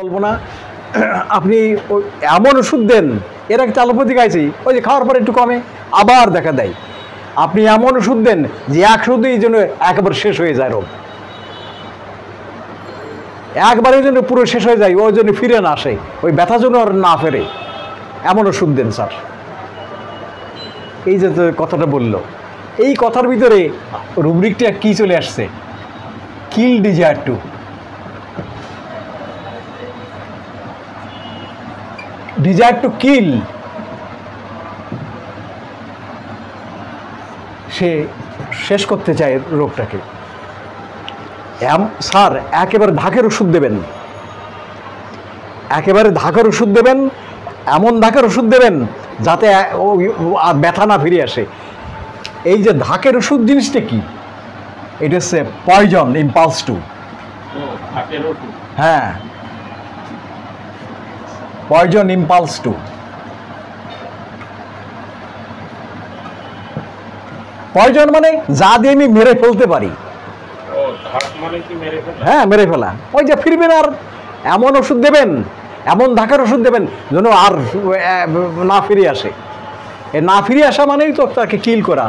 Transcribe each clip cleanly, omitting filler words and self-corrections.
বলবো না। আপনি এমন ওষুধ দেন, এর একটা অ্যালোপ্যাথি খাইছি, ওই যে খাওয়ার পরে একটু কমে আবার দেখা দেয়। আপনি এমন ওষুধ দেন যে এক ওষুধেই যেন একেবারে শেষ হয়ে যায় রোগ, একবারের জন্য পুরো শেষ হয়ে যায়, ওই জন্য ফিরে না আসে, ওই ব্যথা জন্য আর না ফেরে, এমন ওষুধ দেন স্যার। এই যে কথাটা বললো, এই কথার ভিতরে রুব্রিকটা কি চলে আসছে, kill desire to. Desire to kill, সে শেষ করতে চায় রোগটাকে। স্যার একেবারে ধাকের ওষুধ দেবেন, একেবারে ধাকের ওষুধ দেবেন, এমন ধাকের ওষুধ দেবেন যাতে আর ব্যথা না ফিরে আসে। এই যে ধাকের ওষুধ জিনিসটা কি, এটা হচ্ছে পয়জন ইম্পালস টু। হ্যাঁ, পয়জন ইম্পালস টু। পয়জন মানে যা দিয়ে আমি মেরে ফেলতে পারি। হ্যাঁ, মেরে ফেলা, ওই যে ফিরবেন আর এমন ওষুধ দেবেন, এমন ধাকের ওষুধ দেবেন যেন আর না ফিরে আসে। এ না ফিরে আসা মানেই তো তাকে কিল করা,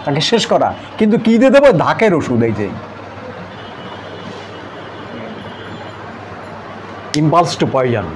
তাকে শেষ করা। কিন্তু কি দিয়ে দেবো, ধাকের ওষুধ। এই যে ইম্পালস টু পয়জন।